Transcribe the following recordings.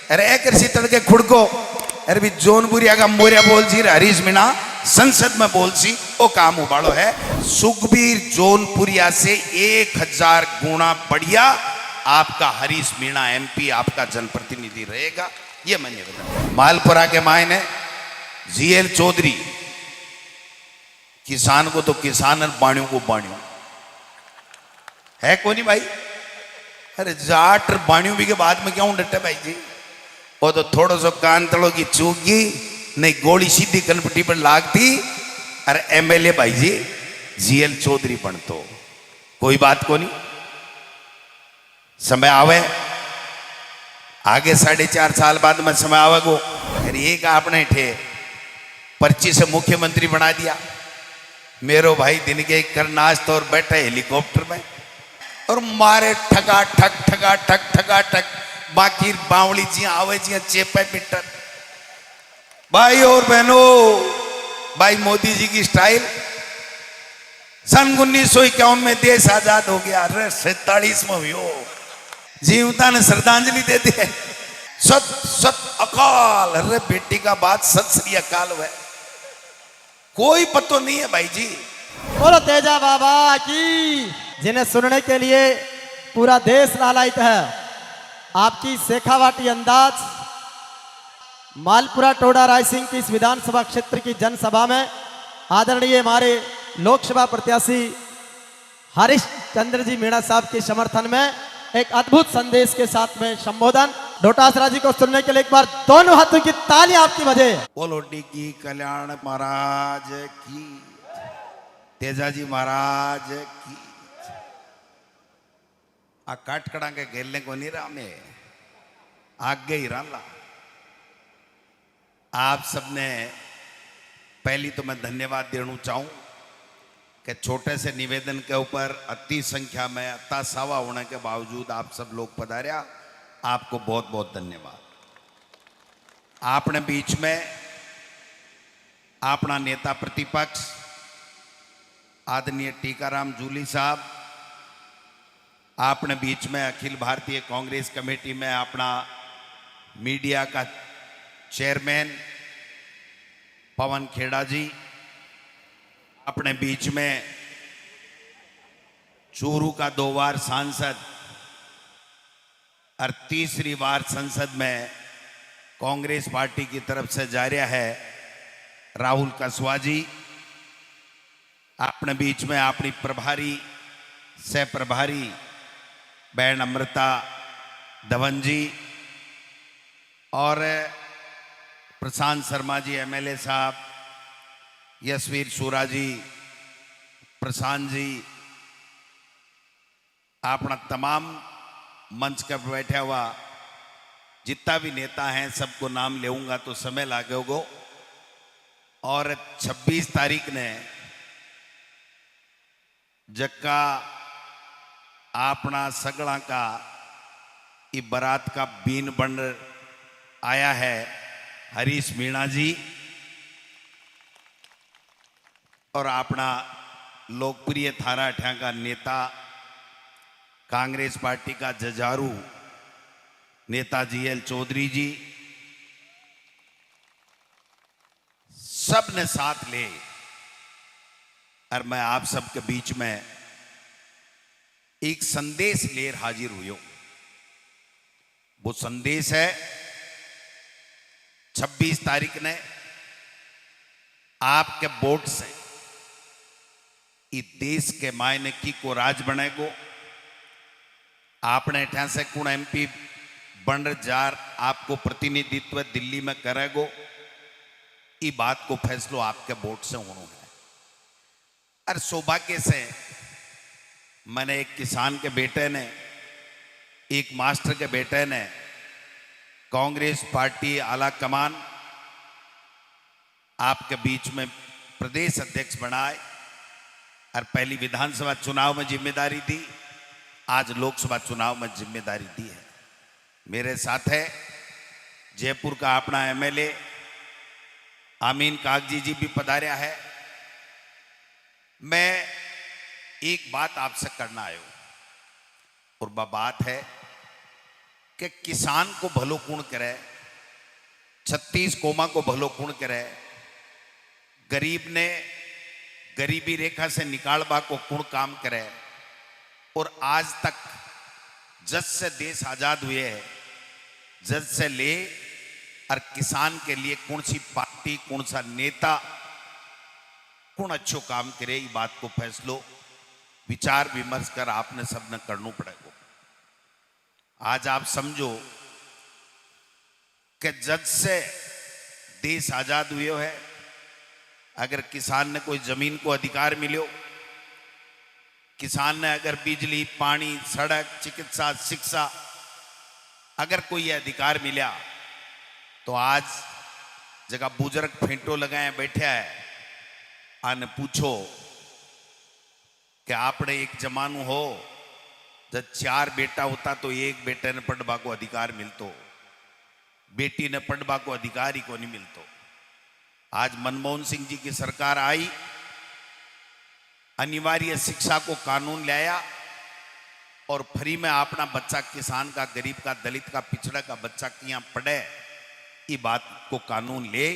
अरे कृषि तड़के खुड़को अरे भी जोनपुरिया का मोरिया बोल जी हरीश मीणा संसद में बोल सी वो काम उबाड़ो है। सुखबीर जोनपुरिया से 1000 गुना बढ़िया आपका हरीश मीणा एमपी आपका जनप्रतिनिधि रहेगा, ये मैंने बताया। मालपुरा के मायने जीएल चौधरी, किसान को तो किसान और बाणियों को बाणियों है कौन ही भाई। अरे जाट बाणियों भी के बाद में क्यों डटे भाई जी, वो तो थोड़ा सा कान तड़ो की चूकी नहीं गोली सीधी कनपट्टी पर लागती। अरे एमएलए भाई जी जीएल चौधरी बन तो कोई बात को नहीं, समय आवे आगे 4.5 साल बाद में समय आवेगो। अरे एक आपने ठे पर्ची से मुख्यमंत्री बना दिया, मेरो भाई दिन के कर नाश्ता और बैठे हेलीकॉप्टर में और मारे ठगा ठक ठगा ठक ठगा ठक, बाकी बावली जी आवे जी चेपे मीटर। भाई और बहनों, भाई मोदी जी की स्टाइल सन 1951 में देश आजाद हो गया, अरे 47 में हुई हो जीवता ने श्रद्धांजलि दे दी। सत सत अकाल, अरे बेटी का बात सत श्री अकाल है, कोई पतो नहीं है भाई जी। बोलो तेजा बाबा की, जिन्हें सुनने के लिए पूरा देश लालायित है। आपकी शेखावाटी अंदाज मालपुरा टोडा रायसिंह की इस विधानसभा क्षेत्र की जनसभा में आदरणीय हमारे लोकसभा प्रत्याशी हरीश चंद्र जी मीणा साहब के समर्थन में एक अद्भुत संदेश के साथ में संबोधन डोटासरा जी को सुनने के लिए एक बार दोनों हाथों की तालियां आपकी वजह। बोलो डी कल्याण महाराज की, तेजाजी महाराज की। आ काटकड़ा के घेरने को नहीं रहा, मैं आगे ही रहा। आप सबने पहली तो मैं धन्यवाद देना चाहूं कि छोटे से निवेदन के ऊपर अति संख्या में अता सावा होने के बावजूद आप सब लोग पधारिया, आपको बहुत बहुत धन्यवाद। आपने बीच में अपना नेता प्रतिपक्ष आदरणीय टीकाराम जूली साहब, आपने बीच में अखिल भारतीय कांग्रेस कमेटी में अपना मीडिया का चेयरमैन पवन खेड़ा जी, अपने बीच में चूरू का 2 बार सांसद और 3री बार संसद में कांग्रेस पार्टी की तरफ से जा रहा है राहुल कसवा जी, अपने बीच में अपनी प्रभारी सह प्रभारी बहन अमृता धवन जी और प्रशांत शर्मा जी एमएलए साहब, यशवीर सूरा जी, प्रशांत जी, अपना तमाम मंच पर बैठा हुआ जितना भी नेता हैं सबको नाम लेऊंगा तो समय लागेगा। और 26 तारीख ने जक्का अपना सगड़ा का ये बारात का बीन बन आया है हरीश मीणा जी और अपना लोकप्रिय थारा ठा का नेता कांग्रेस पार्टी का जजारू नेता जीएल चौधरी जी, सब ने साथ ले और मैं आप सबके बीच में एक संदेश लेकर हाजिर हुई हूं। वो संदेश है 26 तारीख ने आपके वोट से इस देश के मायने की को राज बनेगो। आपने ठा से कुण एमपी बन जार आपको प्रतिनिधित्व दिल्ली में करेगो, ये बात को फैसलो आपके वोट से होना है। और सौभाग्य से मैंने एक किसान के बेटे ने, एक मास्टर के बेटे ने कांग्रेस पार्टी आला कमान आपके बीच में प्रदेश अध्यक्ष बनाए और पहली विधानसभा चुनाव में जिम्मेदारी दी, आज लोकसभा चुनाव में जिम्मेदारी दी है। मेरे साथ है जयपुर का अपना एमएलए आमीन कागजी जी भी पधारा है। मैं एक बात आपसे करना आयो और वह बात है कि किसान को भलो कूण करे, 36 कोमा को भलो कूण करे, गरीब ने गरीबी रेखा से निकालबा को कूण काम करे। और आज तक जब से देश आजाद हुए है, जब से ले और किसान के लिए कौन सी पार्टी, कौन सा नेता कौन अच्छो काम करे, ये बात को फैसलो विचार विमर्श कर आपने सबने करना पड़ेगा। आज आप समझो कि जब से देश आजाद हुए है, अगर किसान ने कोई जमीन को अधिकार मिलो, किसान ने अगर बिजली, पानी, सड़क, चिकित्सा, शिक्षा अगर कोई ये अधिकार मिला, तो आज जगह बुजुर्ग फेंटो लगाए बैठे है, आने पूछो कि आपने एक जमानू हो जब 4 बेटा होता तो एक बेटे ने पढ़वा को अधिकार मिलतो, बेटी ने पढ़वा को अधिकार ही को नहीं मिलतो। आज मनमोहन सिंह जी की सरकार आई, अनिवार्य शिक्षा को कानून लाया और फ्री में अपना बच्चा, किसान का, गरीब का, दलित का, पिछड़ा का बच्चा यहाँ पढ़े, ये बात को कानून ले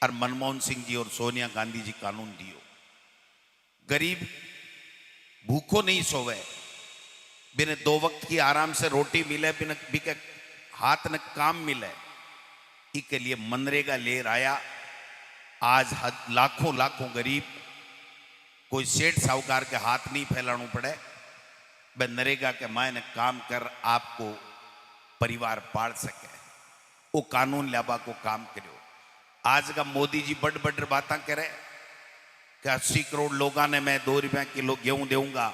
और मनमोहन सिंह जी और सोनिया गांधी जी कानून दियो। गरीब भूखो नहीं सोवे, बिना 2 वक्त की आराम से रोटी मिले, बिना बिके हाथ न काम मिले, इसके लिए मनरेगा ले आया। आज लाखों लाखों गरीब, कोई सेठ साहूकार के हाथ नहीं फैलाना पड़े, वह नरेगा के मायने काम कर आपको परिवार पाल सके, वो कानून लाबा को काम करो। आज का मोदी जी बड़ बड़ बातें करे कि 80 करोड़ लोगों ने मैं 2 रुपया किलो गेहूं दूंगा।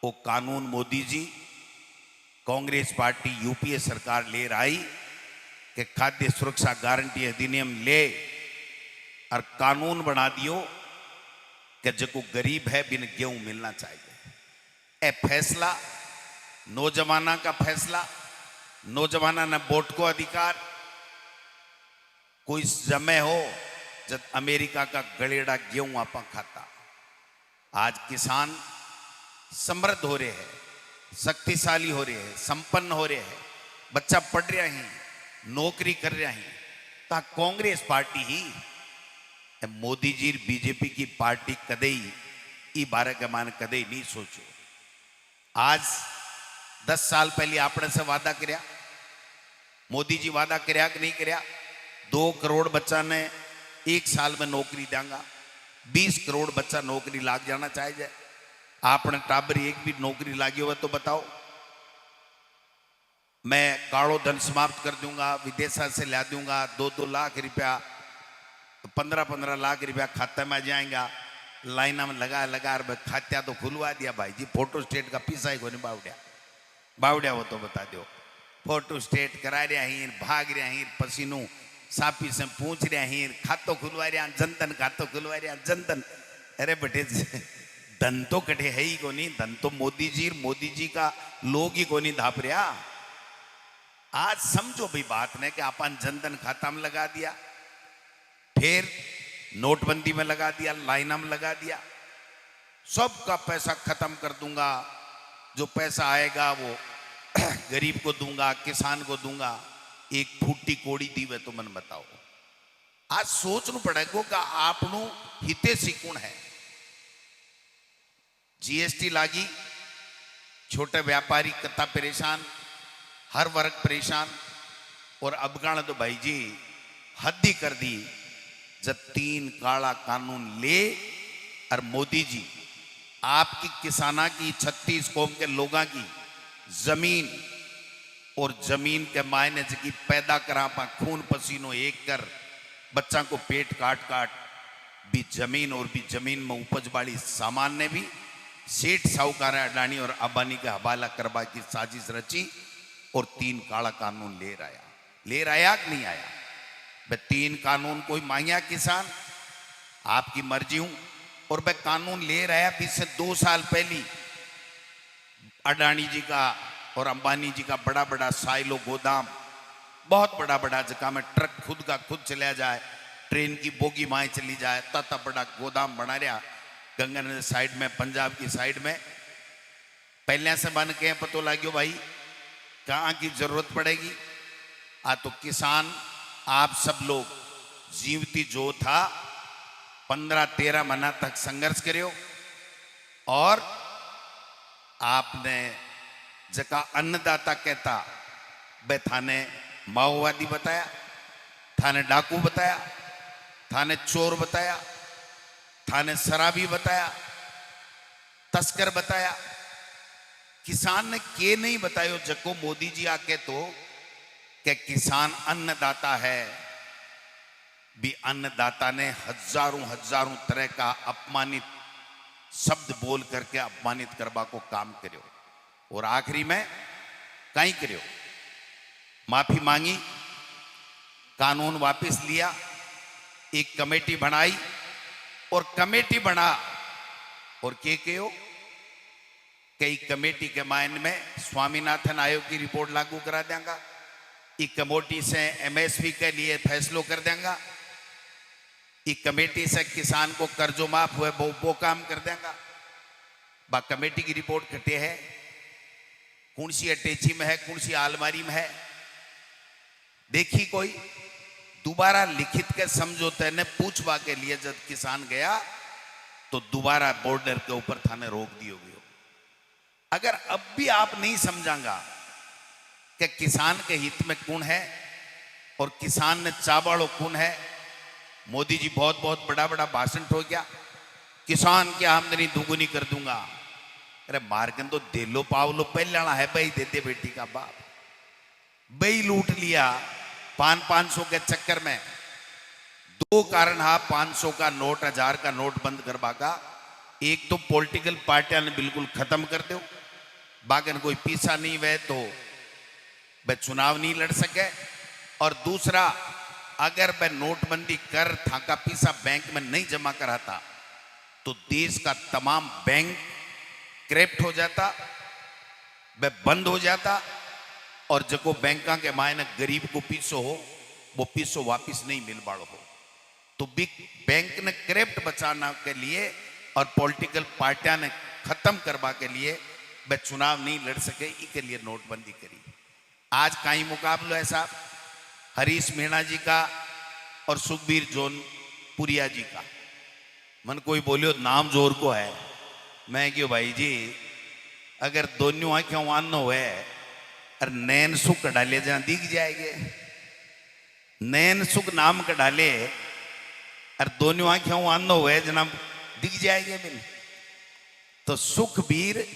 वो कानून मोदी जी, कांग्रेस पार्टी, यूपीए सरकार ले आई कि खाद्य सुरक्षा गारंटी अधिनियम ले और कानून बना दियो कि जो गरीब है बिन गेहूं मिलना चाहिए। ए फैसला नौजवाना का फैसला, नौजवाना ने वोट को अधिकार। कोई समय हो जब अमेरिका का गलेड़ा गेहूं आप खाता। आज किसान समृद्ध हो रहे हैं, शक्तिशाली हो रहे हैं, संपन्न हो रहे हैं, बच्चा पढ़ रहा है, नौकरी कर रहा है। ता कांग्रेस पार्टी ही, मोदी जी बीजेपी की पार्टी कदे ही बारे के मान कदे ही नहीं सोचो। आज 10 साल पहले आपने से वादा करया, मोदी जी वादा करया कि नहीं करया? 2 करोड़ बच्चा ने 1 साल में नौकरी देंगा, 20 करोड़ बच्चा नौकरी लाग जाना चाहिए। आपने टाबरी एक भी नौकरी लागी हुआ तो बताओ। मैं कालो धन समाप्त कर दूंगा, विदेशा से ला दूंगा, 2-2 लाख रुपया, 15-15 लाख रुपया खाते में जाएगा। लाइना में लगा खात्या तो खुलवा दिया भाई जी, फोटो स्टेट का पीसा ही को नहीं बावड़िया हो तो बता दो। फोटो स्टेट करा रहा ही, भाग रहा ही, पसीनों सापी से पूछ रहा ही, खातो खुलवा रहा, जनधन खातो खुलवा रहा, जनधन। अरे बेटे धन तो कटे है ही को नहीं, धन तो मोदी जी का लोग ही को नहीं धाप रहा। आज समझो भाई बात ने कि अपन जनधन खाता में लगा दिया, फिर नोटबंदी में लगा दिया, लाइना में लगा दिया, सबका पैसा खत्म कर दूंगा, जो पैसा आएगा वो गरीब को दूंगा, किसान को दूंगा। एक फूटी कोड़ी दी वे तो मन बताओ। आज सोचना पड़ेगा कि आपनू हिते सिकुण है। जीएसटी लागी, छोटे व्यापारी कता परेशान, हर वर्ग परेशान। और अफगान तो भाई जी हद ही कर दी जब 3 काला कानून ले और मोदी जी आपकी किसाना की, 36 कौम के लोगों की जमीन और जमीन के मायने की पैदा करा पा, खून पसीनो एक कर बच्चा को पेट काट भी जमीन और भी जमीन में उपज वाली सामान ने भी सेठ साहूकार अडानी और अंबानी के हवाला करवा की साजिश रची और 3 काला कानून ले आया कि नहीं आया? 3 कानून कोई मांगा किसान, आपकी मर्जी हूं। और वह कानून ले रहा है। इससे 2 साल पहले अडानी जी का और अंबानी जी का बड़ा बड़ा साइलो गोदाम, बहुत बड़ा बड़ा जगह में ट्रक खुद का खुद चला जाए, ट्रेन की बोगी माए चली जाए, तथा बड़ा गोदाम बना रहा गंगानगर साइड में, पंजाब की साइड में। पहले से बन के पतो लाग्यो भाई कहाँ की जरूरत पड़ेगी। तो किसान आप सब लोग जीवती जो था 15-13 महीना तक संघर्ष करियो और आपने जका अन्नदाता कहता बे थाने माओवादी बताया, थाने डाकू बताया, थाने चोर बताया, थाने शराबी बताया, तस्कर बताया। किसान ने के नहीं बतायो जको मोदी जी आके तो कि किसान अन्नदाता है। भी अन्नदाता ने हजारों हजारों तरह का अपमानित शब्द बोल करके अपमानित करवा को काम करो और आखिरी में कहीं करो, माफी मांगी, कानून वापस लिया, एक कमेटी बनाई और कमेटी बना और के कहो कई कमेटी के मायने में स्वामीनाथन आयोग की रिपोर्ट लागू करा देंगा, एक कमेटी से एमएसपी के लिए फैसलों कर देंगा, एक कमेटी से किसान को कर्जो माफ हुए वो काम कर देंगा। बा कमेटी की रिपोर्ट कटे है, कौन सी अटैची में है, कौन सी आलमारी में है, देखी कोई। दोबारा लिखित के समझौते ने पूछवा के लिए जब किसान गया तो दोबारा बॉर्डर के ऊपर थाने रोक दियो गयो। अगर अब भी आप नहीं समझांगा कि किसान के हित में कौन है और किसान ने चावाड़ो कौन है। मोदी जी बहुत बहुत बड़ा बड़ा भाषण हो गया, किसान की आमदनी दुगुनी कर दूंगा। अरे मार्गन तो दे लो पावलो पहला है भाई, देते बेटी का बाप भाई लूट लिया 500 के चक्कर में। दो कारण हा 500 का नोट 1000 का नोट बंद करवा का। एक तो पॉलिटिकल पार्टियां ने बिल्कुल खत्म कर दो, बागन कोई पीछा नहीं वह तो वह चुनाव नहीं लड़ सके। और दूसरा अगर वह नोटबंदी कर था का पीछा बैंक में नहीं जमा कराता तो देश का तमाम बैंक क्रैप्ट हो जाता, वह बंद हो जाता और जको बैंका के मायने गरीब को पीछो हो वो पीछो वापिस नहीं मिल बाड़ो हो। तो बिग बैंक ने क्रैप्ट बचाना के लिए और पॉलिटिकल पार्टियां ने खत्म करवा के लिए वह चुनाव नहीं लड़ सके, इसके लिए नोटबंदी करी। आज का ही मुकाबला है साहब हरीश मीणा जी का और सुखबीर जोनपुरिया जी का। मन कोई बोलियो नाम जोर को है, मैं क्यों भाई जी अगर दोनों आंखें वानो है और नैन सुख डाले जहां दिख जाएंगे, नैन सुख नाम का डाले और दोनों आंखें वानो है जना दिख जाएंगे मिल। तो सुखबीर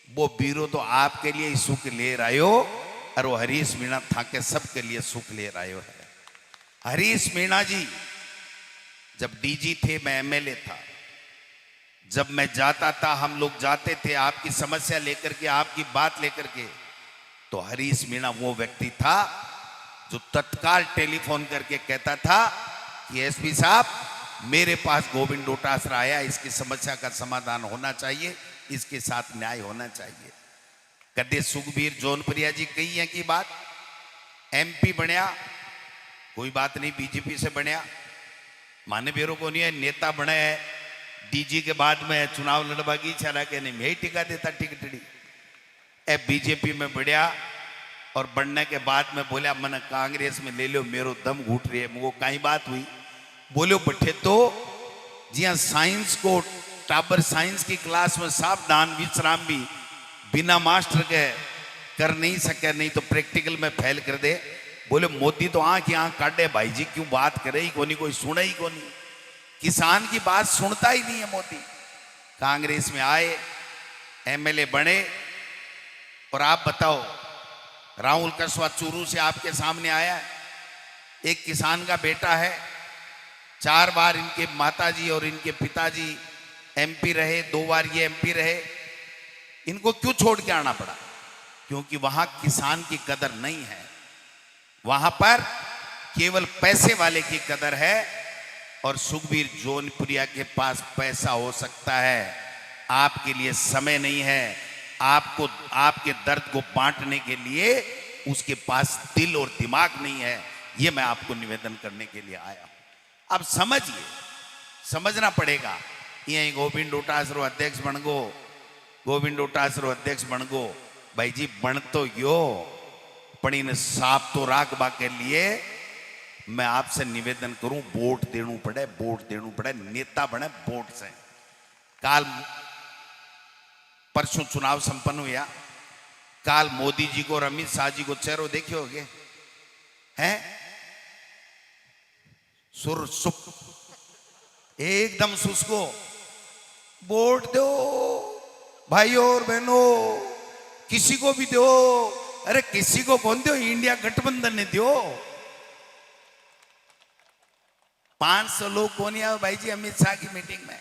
वो बीरो तो आपके लिए ही सुख ले रहे हो और वो हरीश मीणा था के सबके लिए सुख ले रहे हो है। हरीश मीणा जी जब डीजी थे मैं एमएलए था, जब मैं जाता था हम लोग जाते थे आपकी समस्या लेकर के आपकी बात लेकर के, तो हरीश मीणा वो व्यक्ति था जो तत्काल टेलीफोन करके कहता था कि एसपी साहब मेरे पास गोविंद डोटासरा आया, इसकी समस्या का समाधान होना चाहिए, इसके साथ न्याय होना चाहिए। कदे सुखबीर जोनपुरिया जी कही है कि बात एमपी बनया कोई बात नहीं, बीजेपी से बनया माने बेरो को नहीं है, नेता बने है डीजी के बाद में चुनाव लड़वा की इच्छा रखे नहीं मैं ही टिका देता टिकटड़ी ए बीजेपी में बढ़िया और बढ़ने के बाद में बोला मैंने कांग्रेस में ले लो मेरो दम घुट रही है। वो कहीं बात हुई बोलो बैठे तो जी हाँ साइंस को टाबर साइंस की क्लास में सावधान विश्राम भी बिना मास्टर के कर नहीं सके, नहीं तो प्रैक्टिकल में फेल कर दे। बोले मोदी तो आंख ही आंख काटे भाई जी क्यों बात करे ही कोनी, कोई सुने ही कोनी, किसान की बात सुनता ही नहीं है मोदी। कांग्रेस में आए एमएलए बने और आप बताओ राहुल कसवा चूरू से आपके सामने आया है, एक किसान का बेटा है, 4 बार इनके माताजी और इनके पिताजी एमपी रहे, 2 बार ये एमपी रहे। इनको क्यों छोड़ के आना पड़ा? क्योंकि वहां किसान की कदर नहीं है, वहां पर केवल पैसे वाले की कदर है। और सुखबीर जोनपुरिया के पास पैसा हो सकता है, आपके लिए समय नहीं है, आपको आपके दर्द को बांटने के लिए उसके पास दिल और दिमाग नहीं है। ये मैं आपको निवेदन करने के लिए आया हूं। अब समझिए, समझना पड़ेगा। ये गोविंद डोटासरा अध्यक्ष बन गो, गोविंद डोटासरा अध्यक्ष बन गो भाई जी बन तो यो पण इन साफ तो राखबा के लिए मैं आपसे निवेदन करूं, वोट देणु पड़े, वोट देणु पड़े, नेता बने वोट से। काल परसों चुनाव संपन्न हुआ, काल मोदी जी को और अमित शाह जी को चेहरों देखे होगे हैं, सुर सुप एकदम सुस्को। वोट दो भाइयों और बहनों, किसी को भी दो, अरे किसी को कौन दो, इंडिया गठबंधन ने दो। 500 लोग कौन आवे भाई जी अमित शाह की मीटिंग में,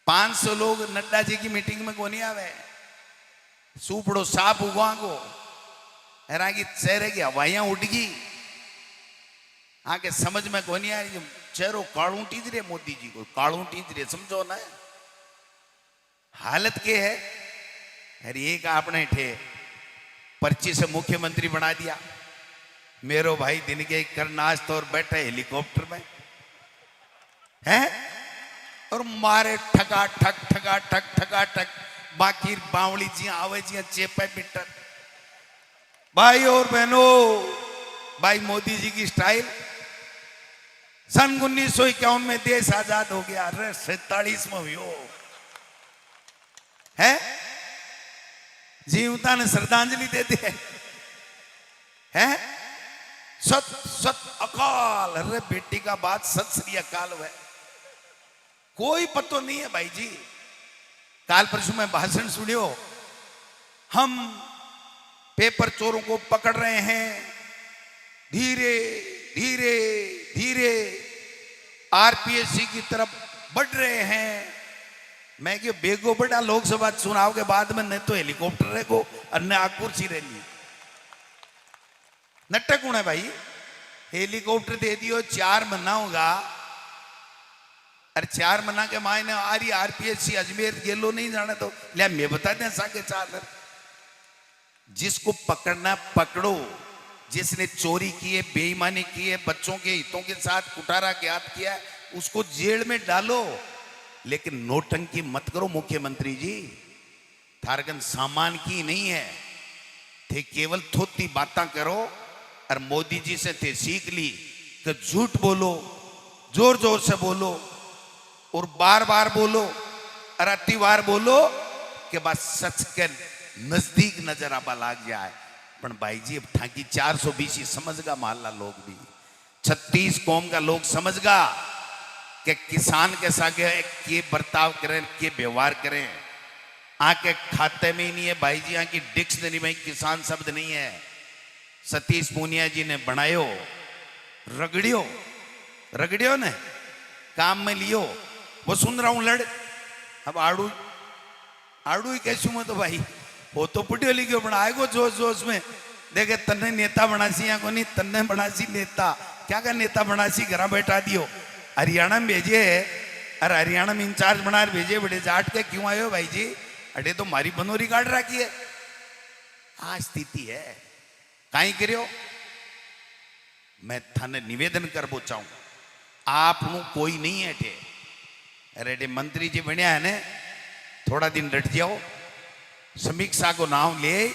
500 लोग नड्डा जी की मीटिंग में कौन आवे, सूपड़ो साप उगवा को हैरा की चेहरे की हवाइयां उड़ गई, आके समझ में कौन आ रही, चेहरों कालू टीज रहे मोदी जी को, कालू टीज रहे, समझो ना हालत के है। अरे एक आपने ठे पर्ची से मुख्यमंत्री बना दिया, मेरो भाई दिन के करनाश्त और बैठे हेलीकॉप्टर में हैं, और मारे ठका ठक ठका ठक ठका ठक, बाकी बावली जी आवे जी चेपे मीटर। भाई और बहनों, भाई मोदी जी की स्टाइल, सन 1951 में देश आजाद हो गया, अरे 47 में हुई है, जीवता ने श्रद्धांजलि देते हैं, सत सत अकाल, अरे बेटी का बात सत श्री अकाल है, कोई पतो नहीं है भाई जी। काल परसों में भाषण सुनियो, हम पेपर चोरों को पकड़ रहे हैं, धीरे धीरे धीरे आरपीएससी की तरफ बढ़ रहे हैं। मैं क्यों बेगो बड़ा लोकसभा चुनाव के बाद में न तो हेलीकॉप्टर को अन्य कुर्सी रही नटक है भाई, हेलीकॉप्टर दे दियो 4 महीना होगा, अरे 4 महीना के मायने आ रही आरपीएससी अजमेर गेलो नहीं जाने तो ले मैं बता दें साके 4 जिसको पकड़ना पकड़ो, जिसने चोरी की है, बेईमानी की है, बच्चों के हितों के साथ कुटारा ज्ञात किया है, उसको जेल में डालो, लेकिन नोटंकी मत करो। मुख्यमंत्री जी थारगन सामान की नहीं है थे, केवल थोती बातें करो, और मोदी जी से थे सीख ली कि झूठ बोलो, जोर जोर से बोलो और बार बार बोलो और अति बार बोलो कि बस सच के नजदीक नजर आबा लाग जाए। पर भाई जी अब ठाकी 420 समझगा, माला लोग भी 36 कौम का लोग समझगा कि किसान के साथ के बर्ताव करें, के व्यवहार करें। आके खाते में ही नहीं है भाई जी, आकी डिक्शनरी में किसान शब्द नहीं है। सतीश पूनिया जी ने बनायो, रगड़ियो रगड़ियो ने काम में लियो, वो सुन रहा हूं लड़, अब आड़ू आड़ू ही कैसू में तो भाई वो तो पुटियो लिखियो बनाएगो जोश जोश में, देखे तन्ने नेता बनासी या को नहीं, तन्ने बनासी नेता, क्या का नेता बनासी घर बैठा दियो, हरियाणा में भेजे, अरे हरियाणा में इंचार्ज बना भेजे, बड़े जाट के क्यों आयो भाई जी, अरे तो मारी बनोरी काट रखी है। आ स्थिति है, कहीं करियो। मैं थाने निवेदन कर बो चाहूं, आप कोई नहीं है थे, अरे मंत्री जी बनया है ने, थोड़ा दिन डट जाओ, समीक्षा को नाम ले,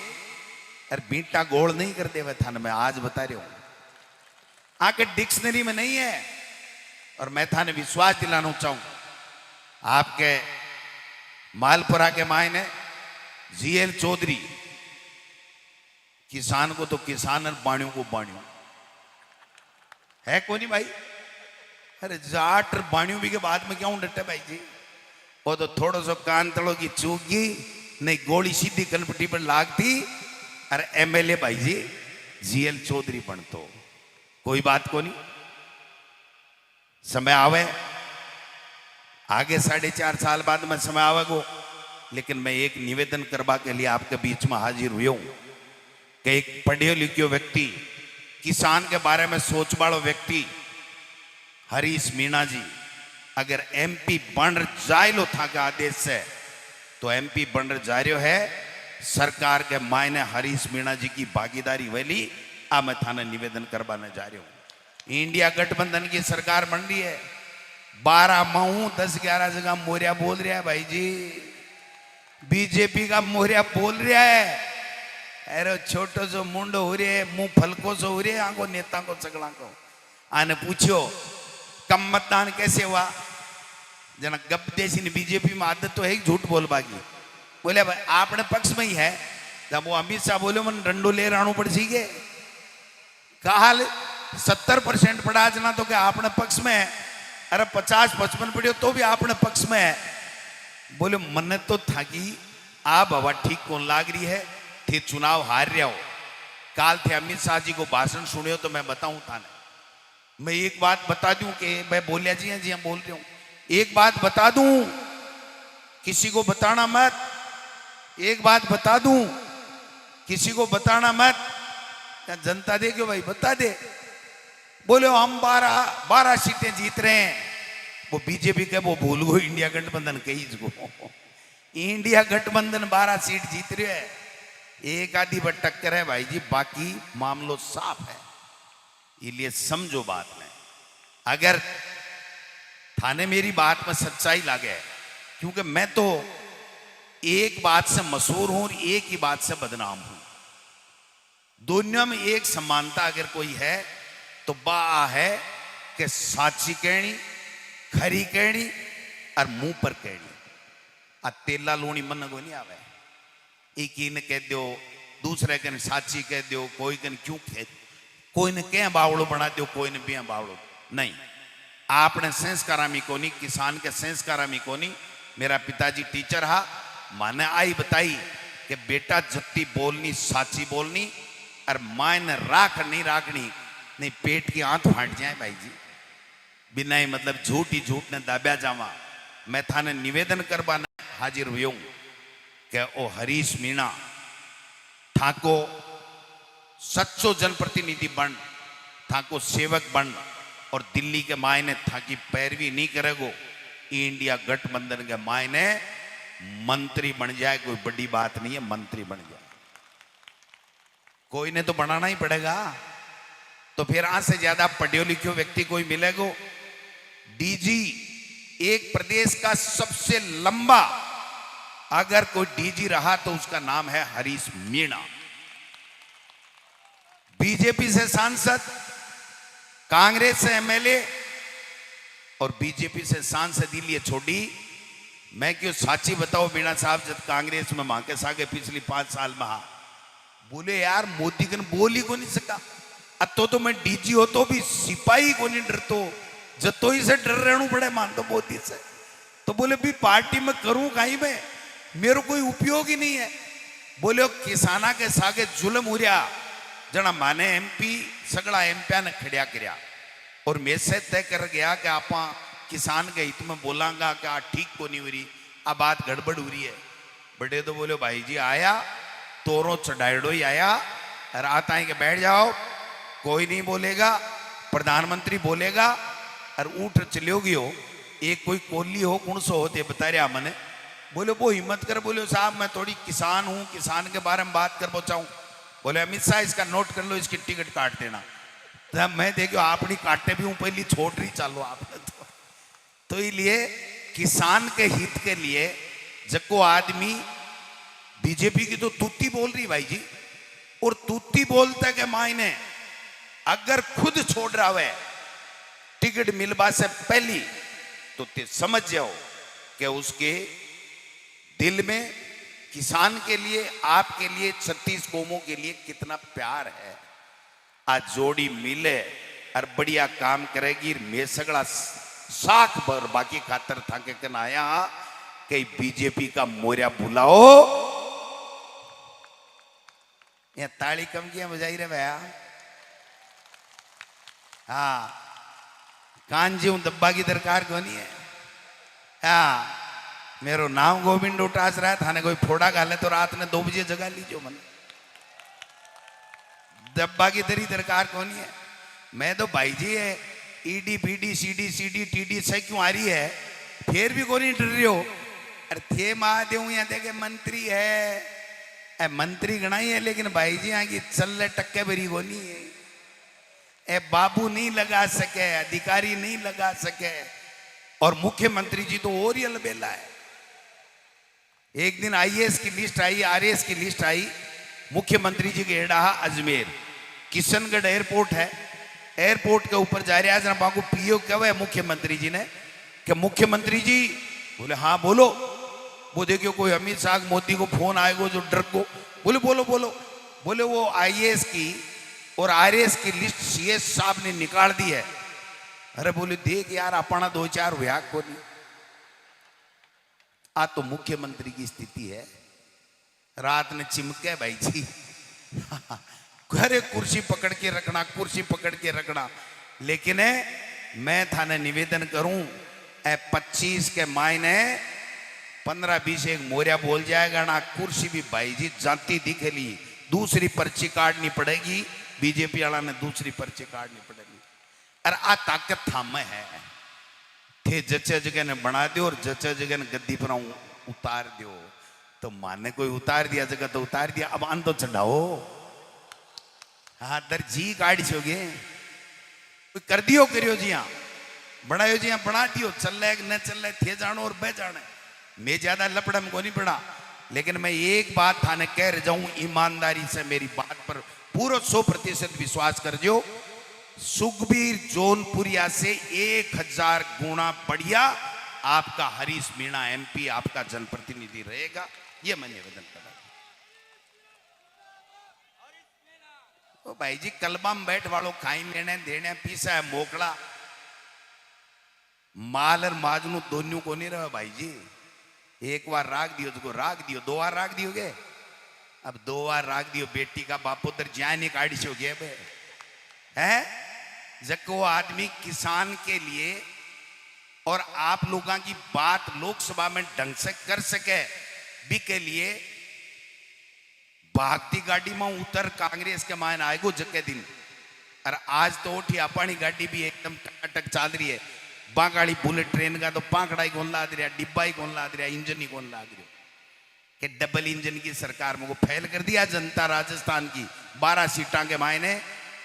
अरे बीटा गोल नहीं कर दे थाने, मैं आज बता रही हूं, आके डिक्शनरी में नहीं है। और मैं थाने विश्वास दिलाना चाहूं, आपके मालपुरा के मायने जीएल चौधरी, किसान को तो किसान और बाणियों को बाणियों है कौन नहीं भाई, अरे जाट और बाणियों भी के बाद में क्यों डटे भाई जी, वो तो थोड़ा सा कान तड़ो की चूकी नहीं, गोली सीधी कनपट्टी पर लागती, अरे एमएलए भाई जी जीएल चौधरी बन तो कोई बात को नहीं, समय आवे आगे 4.5 साल बाद में समय आवेगो। लेकिन मैं एक निवेदन करवा के लिए आपके बीच में हाजिर हुई हूं कि एक पढ़े लिखे व्यक्ति, किसान के बारे में सोच वालो व्यक्ति हरीश मीणा जी अगर एमपी बन जायलो था के आदेश से, तो एमपी बन जा रहे है सरकार के मायने हरीश मीणा जी की भागीदारी वाली, आ मैं थाने निवेदन करवाने जा रही हूं। इंडिया गठबंधन की सरकार बन रही है, 12 मऊ 10-11 जगह मोरिया बोल रहा है भाई जी, बीजेपी का मोहरिया बोल रहा है, अरे छोटो सो मुंडो हो रहे मुंह फलको सो हो रहे आंको नेता को सगड़ा को आने पूछो कम मतदान कैसे हुआ। जना गप देसी ने बीजेपी में आदत तो है ही झूठ बोल बागी। बोले भाई आपने पक्ष में ही है, जब वो अमित शाह बोले मन डंडो ले राणू पड़ सी गए कहा 70% पड़ा जना तो क्या आपने पक्ष में है, अरे 50-55 पड़े तो भी आपने पक्ष में है। बोले मन तो था कि आप हवा ठीक कौन लाग रही है, थे चुनाव हार रहा हो। काल थे अमित शाह जी को भाषण सुने तो मैं बताऊं थाने, मैं एक बात बता दूं कि मैं बोलिया जी हैं जी हम बोल रहे हूं, एक बात बता दूं किसी को बताना मत, एक बात बता दूं किसी को बताना मत, क्या जनता दे क्यों भाई बता दे। बोले हम 12 सीटें जीत रहे हैं, वो बीजेपी के वो भूल गो इंडिया गठबंधन कही को इंडिया गठबंधन 12 सीट जीत रहे है, एक आधी पर टक्कर है भाई जी, बाकी मामलो साफ है। इसलिए समझो बात में, अगर थाने मेरी बात में सच्चाई लागे, क्योंकि मैं तो एक बात से मशहूर हूं और एक ही बात से बदनाम हूं। दुनिया में एक समानता अगर कोई है तो बा है कि साची कहनी, खरी कहनी और मुंह पर कहनी। आ तेला लूणी मन को नहीं आवे, एक ने कह दो दूसरे कन साची कह दो, कोई कन क्यों कह दो, कोई ने क्या बावड़ो बना दो, कोई ने बिया बावड़ो नहीं। आपने संस्कारामी को नहीं, किसान के संस्कारामी को नहीं। मेरा पिताजी टीचर हा, माने आई बताई कि बेटा जत्ती बोलनी साची बोलनी और मायने राख नहीं राखनी, नहीं पेट की आंत फाट जाए भाई जी, बिना ही मतलब झूठ ही झूठ ने दाब्या जावा। मैं थाने निवेदन करवा हाजिर हुई हूं कि ओ हरीश मीणा थाको सच्चो जनप्रतिनिधि बन, थाको सेवक बन और दिल्ली के मायने थाकी पैरवी नहीं करेगो, इंडिया गठबंधन के मायने मंत्री बन जाए, कोई बड़ी बात नहीं है, मंत्री बन जाए। कोई ने तो बनाना ही पड़ेगा, तो फिर आज से ज्यादा पढ़े लिखे व्यक्ति कोई मिलेगो। डीजी एक प्रदेश का सबसे लंबा अगर कोई डीजी रहा तो उसका नाम है हरीश मीणा। बीजेपी से सांसद, कांग्रेस से एमएलए और बीजेपी से सांसद लिए छोड़ी। मैं क्यों साची बताओ, मीणा साहब जब कांग्रेस में मां के सागे पिछली 5 साल में हा, बोले यार मोदी कन बोल ही को नहीं सका, तो मैं डीजी हो तो भी सिपाही को नहीं डरतो, जतो ही से डर रहना पड़े मान तो मोदी से। तो बोले भी पार्टी में करूं कहीं में, मेरे कोई उपयोग ही नहीं है। बोले किसाना के सागे जुलम हो रहा, जना माने एमपी सगड़ा एमपिया ने खड़िया करया और मैसेज तय कर गया कि आप किसान के हित में बोलांगा कि आ ठीक को नहीं हो रही, आ बात गड़बड़ हो रही है। बड़े तो बोले भाई जी आया तोरो चढ़ाइडो ही आया, रात आए के बैठ जाओ, कोई नहीं बोलेगा, प्रधानमंत्री बोलेगा और ऊठ चलोगी हो। एक कोई कोली हो कौन सो होते बता रहा मैंने। बोले वो हिम्मत कर, बोले साहब मैं थोड़ी किसान हूं, किसान के बारे में बात कर पहुंचाऊं। बोले अमित शाह इसका नोट कर लो, इसकी टिकट काट देना। तब मैं देखो आप नहीं काटते भी हूं, पहली छोड़ रही चालो आपने तो इसलिए किसान के हित के लिए जको आदमी बीजेपी की तो तूती बोल रही भाई जी, और तूती बोलते के मायने अगर खुद छोड़ रहा है टिकट मिलवा से पहली, तो ते समझ जाओ कि उसके दिल में किसान के लिए, आपके लिए, 36 कौमों के लिए कितना प्यार है। आज जोड़ी मिले और बढ़िया काम करेगी। मैं सगड़ा साख भर बाकी खातर था के कन आया कि बीजेपी का मोरिया बुलाओ। ये ताली कम किया बजाई रहे भैया। हाँ कांजी हूं दब्बा की दरकार को नहीं है। हाँ मेरो नाम गोविंद उटास रहा थाने कोई फोड़ा गाले तो रात ने 2 बजे जगा लीजिए मन, दब्बा की दरी दरकार कौन है। मैं तो भाई जी है ED PD CD CD TD से क्यों आ रही है, फिर भी कोई नहीं डर रही हो। अरे थे महादेव यहाँ देखे मंत्री है, मंत्री गणा ही है, लेकिन भाई जी यहाँ की चल टक्के भरी को नहीं है। ए बाबू नहीं लगा सके, अधिकारी नहीं लगा सके, और मुख्यमंत्री जी तो और ही अलबेला है। एक दिन आईएएस की लिस्ट आई, आरएएस की लिस्ट आई, मुख्यमंत्री जी के हेड़ा अजमेर, किशनगढ़ एयरपोर्ट है, एयरपोर्ट के ऊपर जा रहे हैं बाबू पीओ कहे मुख्यमंत्री जी ने कि मुख्यमंत्री जी, बोले हाँ बोलो। वो देखियो कोई अमित शाह मोदी को फोन आएगा जो डर को, बोले बोलो बोलो। बोले वो आईएएस की और आरएएस की लिस्ट सीएस साहब ने निकाल दी है। अरे बोले देख यार अपना 2-4 व्याग को नहीं। आ तो मुख्यमंत्री की स्थिति है, रात ने चिमके भाई जी। अरे कुर्सी पकड़ के रखना, कुर्सी पकड़ के रखना। लेकिन मैं थाने निवेदन करूं 25 के मायने 15-20 एक मोरिया बोल जाएगा ना, कुर्सी भी भाई जी जाती दिखेली, दूसरी पर्ची काटनी पड़ेगी, बीजेपी वाला ने दूसरी पर्ची काटनी पड़ेगी। अरे आ ताकत थामे है थे, जचे जगह ने बना दो और जचे जगह ने गद्दी पर उतार दो। तो माने कोई उतार दिया जगह तो उतार दिया, अब आन तो चढ़ाओ। हाँ दर्जी गाड़ी छोगे कर दियो, करियो जी हाँ बनायो जी हाँ बना दियो, चल रहे न चल रहे थे जानो और बह जाने। मैं ज्यादा लपड़म को नहीं पड़ा, लेकिन मैं एक बात थाने कह जाऊं, ईमानदारी से मेरी बात पर पूरा 100% विश्वास कर जो, सुखबीर जौनपुरिया से 1000 गुना बढ़िया आपका हरीश मीणा एमपी आपका जनप्रतिनिधि रहेगा, ये मैं निवेदन कर रहा हूं। तो भाई जी कलबा में बैठ वालों खाई लेने देने पीसा है मोकड़ा, माल और माजनू दोनों को नहीं रहा भाई जी। एक बार राग दियो तो राग दियो, 2 बार राग दियोगे, अब 2 बार राग दियो, बेटी का बाप उधर जाए नहीं काटी से हो गया है। जब वो आदमी किसान के लिए और आप लोगों की बात लोकसभा में ढंग से कर सके भी के लिए भागती गाड़ी में उतर कांग्रेस के मान आएगो जगह दिन। और आज तो उठी अपनी गाड़ी भी एकदम टक चाल रही है, बागाड़ी बुलेट ट्रेन का तो पाकड़ा ही कौन ला दिया, डिब्बा ही कौन ला दिया, इंजन ही कौन ला दिया। कि डबल इंजन की सरकार में को फैल कर दिया जनता राजस्थान की, 12 सीटा के मायने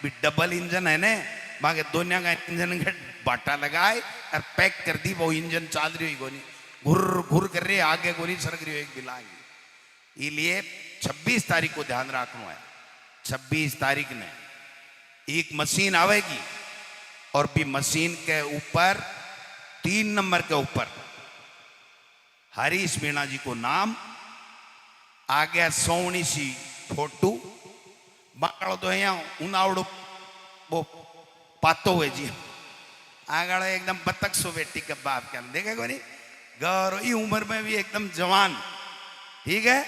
भी डबल इंजन है ने, बाकी दुनिया का इंजन का बाटा लगाए और पैक कर दी, वो इंजन चाल रही हो कोनी, घुर घुर कर रही आगे कोनी सरक रही हो एक बिलाएंगे। इसलिए 26 तारीख को ध्यान रखना है, 26 तारीख ने एक मशीन आवेगी और भी मशीन के ऊपर 3 नंबर के ऊपर हरीश मीणा जी को नाम आ गया, सोनी सी फोटो बाकड़ो तो यहाँ उनावड़ो वो पातो हुए जी आगड़ एकदम बतख सो बेटी के बाप क्या देखे को नहीं, गौरव ये उम्र में भी एकदम जवान, ठीक है।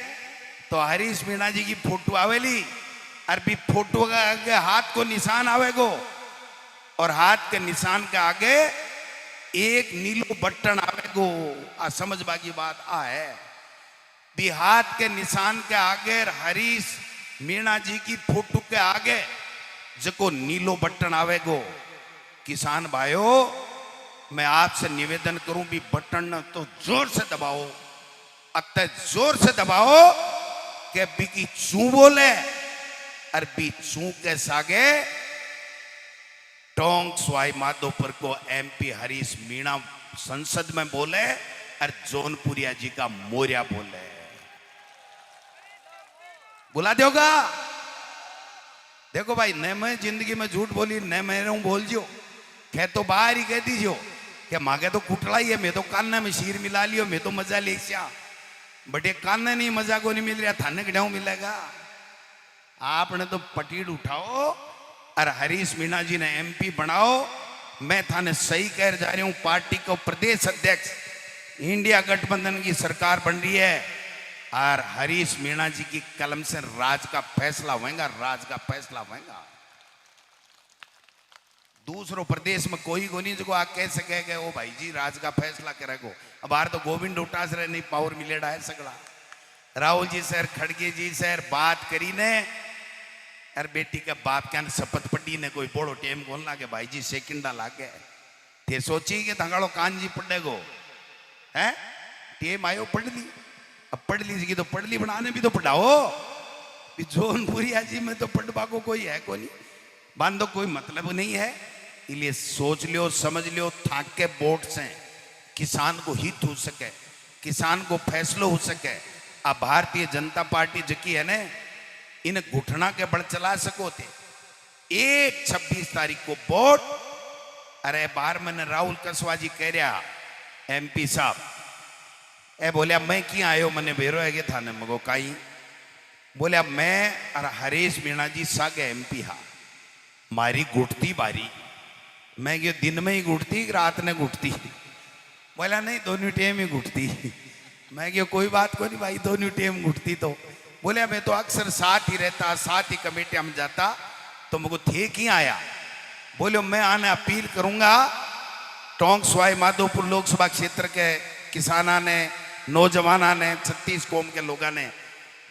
तो हरीश मीणा जी की फोटो आवेली और भी फोटो का आगे हाथ को निशान आवेगो और हाथ के निशान के आगे एक नीलो बटन आवेगो। आ समझ बाकी बात आ है भी हाथ के निशान के आगे हरीश मीणा जी की फोटो के आगे जो नीलो बटन आवेगो। किसान भाइयों मैं आपसे निवेदन करूं भी बटन तो जोर से दबाओ, अत्य जोर से दबाओ कि बिकी चू बोले और बी चू के सागे टोंक सवाई माधोपुर को एमपी हरीश मीणा संसद में बोले और जौनपुरिया जी का मोरिया बोले। बुला दोगा? देखो भाई न मैं जिंदगी में झूठ बोली न मैं बोल जो कह तो बाहर ही कह दीजियो कि मांगे तो कुटला ही है, मैं तो कान्ना में शीर मिला लियो, मैं तो मजा ले बट ये कान्ना नहीं मजा को नहीं मिल रहा, थाने के मिलेगा। आपने तो पटीड़ उठाओ और हरीश मीणा जी ने एमपी बनाओ। मैं थाने सही कह जा रही हूं, पार्टी को प्रदेश अध्यक्ष इंडिया गठबंधन की सरकार बन रही है और हरीश मीणा जी की कलम से राज का फैसला होगा, राज का फैसला होगा। दूसरों प्रदेश में कोई को नहीं जो आप कह सके ओ भाई जी राज का फैसला करेगो। अब बाहर तो गोविंद उठास रहे नहीं पावर मिलेड़ा है सगड़ा। राहुल जी सर खड़गे जी सर बात करी ने यार बेटी का बाप क्या शपथ पड़ी ने कोई बोड़ो टेम कौन लागे भाई जी सेकंडा लागे थे सोची कि थंगाड़ो कान जी पड़ेगो है टेम आयो पढ़ ली। अब पढ़ लीजिए तो पढ़ ली, बनाने भी तो पढ़ाओ। जौनपुरिया जी में तो पढ़वा को कोई है को नहीं, बांधो कोई मतलब नहीं है। इसलिए सोच लियो समझ लियो थाक के वोट से किसान को हित हो सके, किसान को फैसलो हो सके। अब भारतीय जनता पार्टी जकी है ने इन घुटना के बल चला सको थे। एक 26 तारीख को वोट। अरे बार मैंने राहुल कसवाजी कह रहा MP साहब ए बोलिया मैं क्या आयो मने बेरो है के थाने मगो काई बोलिया मैं और हरीश मीणा जी सागे MP हा मारी घुटती बारी। मैं ये दिन में ही घुटती रात ने घुटती। बोला नहीं दोनों टाइम ही घुटती। मैं क्यों कोई बात को नहीं भाई दोनों टाइम घुटती तो। बोले मैं तो अक्सर साथ ही रहता साथ ही कमेटियां में जाता तो मुझको थे क्यों आया। बोले मैं आने अपील करूंगा टोंक सवाई माधोपुर लोकसभा क्षेत्र के किसाना ने नौजवाना ने 36 कौम के लोगों ने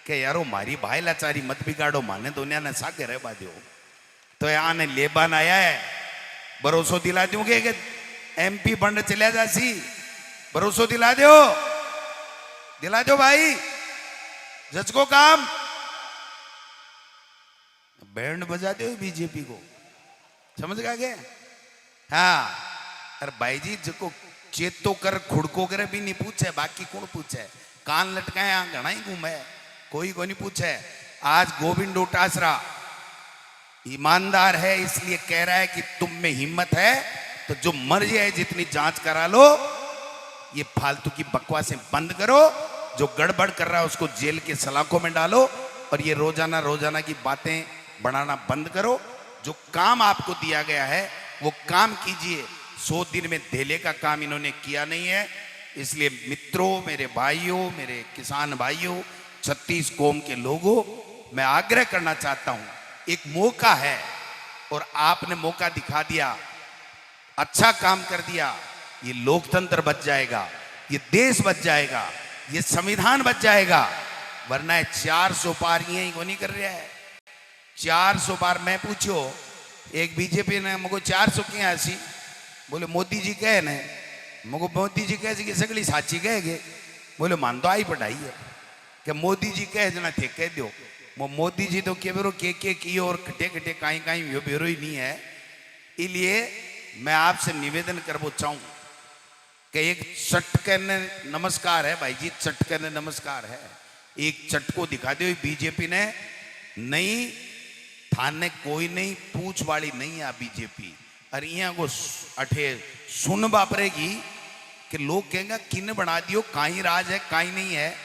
के यारो मारी भाई लाचारी मत बिगाड़ो माने दुनिया ने सागे रह बाध्यो। तो आने लेबान आया है भरोसो दिला दूंगे कि MP फंड चलिया जासी। भरोसो दिला दो भाई जज को काम बैंड बजा दो बीजेपी को समझ गए। हाँ अरे भाई जी जो चेतो कर खुड़को करे भी नहीं पूछे बाकी कौन पूछे। कान लटकाए घना ही घूमे कोई को नहीं पूछे। आज गोविंद डोटासरा ईमानदार है इसलिए कह रहा है कि तुम में हिम्मत है तो जो मर्जी है जितनी जांच करा लो। ये फालतू की बकवासें बंद करो। जो गड़बड़ कर रहा है उसको जेल के सलाखों में डालो और ये रोजाना की बातें बनाना बंद करो। जो काम आपको दिया गया है वो काम कीजिए। 100 दिन में धेले का काम इन्होंने किया नहीं है। इसलिए मित्रों मेरे भाइयों मेरे किसान भाइयों 36 कौम के लोगों मैं आग्रह करना चाहता हूं एक मौका है और आपने मौका दिखा दिया अच्छा काम कर दिया। ये लोकतंत्र बच जाएगा ये देश बच जाएगा ये संविधान बच जाएगा। वरना 400 पार यही को नहीं कर रहा है। 400 पार मैं पूछो एक बीजेपी ने मुझको 400 क्या ऐसी बोले मोदी जी कहे ने मुझको मोदी जी कहे कि सगली साची कहेगे। बोले मान तो आई पढ़ाई है कि मोदी जी कहे जना थे कह दो वो मोदी जी तो के बेरो के की और कटे कटे काई काई यो बेरो ही नहीं है। इसलिए मैं आपसे निवेदन करना चाहूँ कि एक चटकन नमस्कार है भाई जी चटकन नमस्कार है। एक चटको दिखा दो बीजेपी ने नहीं थाने कोई नहीं पूछ वाली नहीं है बीजेपी। और यहाँ को अठे सुन बापरेगी कि लोग कहेंगे किन बना दियो काई राज है काई नहीं है।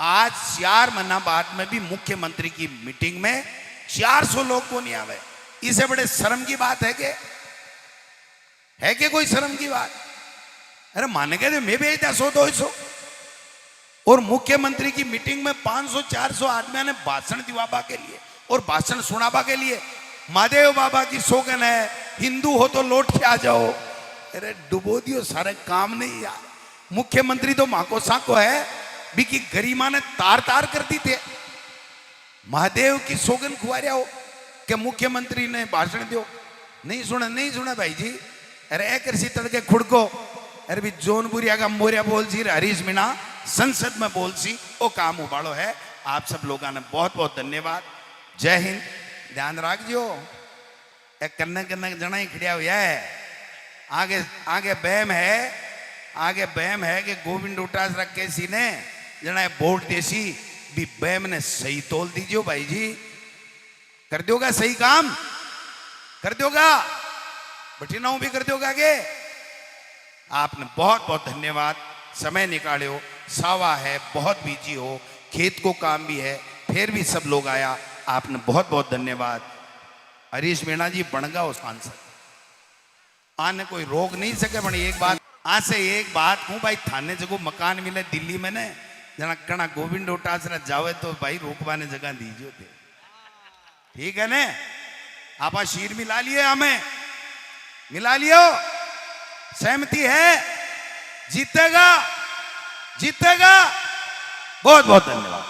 आज 4 महीना बाद में भी मुख्यमंत्री की मीटिंग में 400 लोग को नहीं आवे। इससे बड़े शर्म की बात है कि कोई शर्म की बात। अरे माने कहते मैं भेजता 100-200 और मुख्यमंत्री की मीटिंग में 500-400 आदमी ने भाषण दिवाबा के लिए और भाषण सुनाबा के लिए महादेव बाबा की सोगन है हिंदू हो तो लौट के आ जाओ। अरे डुबो दियो सारे काम नहीं यार। मुख्यमंत्री तो माँ को साको है बिकी गरिमा ने तार तार कर दी थे। महादेव की सोगन खुआ रहा हो कि मुख्यमंत्री ने भाषण दियो नहीं सुना भाई जी। अरे एक कृषि तड़के खुड़को अरे भी जोनपुरिया का मोरिया बोल सी हरीश मीणा संसद में बोल सी वो काम उबाड़ो है। आप सब लोगों ने बहुत बहुत धन्यवाद। जय हिंद। ध्यान रख जो एक कन्ने कन्ने जना ही खड़िया हुआ है। आगे बहम है कि गोविंद डोटासरा कैसी ने जना वोट देसी भी बहम ने सही तोल दीजिए भाई जी। कर दोगा सही काम कर दोगा बठिनाऊ भी कर दोगा के। आपने बहुत बहुत धन्यवाद समय निकाले हो। सावा है बहुत बिजी हो खेत को काम भी है फिर भी सब लोग आया आपने बहुत बहुत धन्यवाद। हरीश मीणा जी बनगा उस सांसद आने कोई रोक नहीं सके। बड़ी एक बात आज से एक बात हूँ भाई थाने जगह मकान मिले दिल्ली में ने जना कणा गोविंद डोटासरा जावे तो भाई रोकवा ने जगह दीजिए थे ठीक है ने। आपा शीर मिला लिए हमें मिला लियो सहमति है जीतेगा बहुत बहुत धन्यवाद।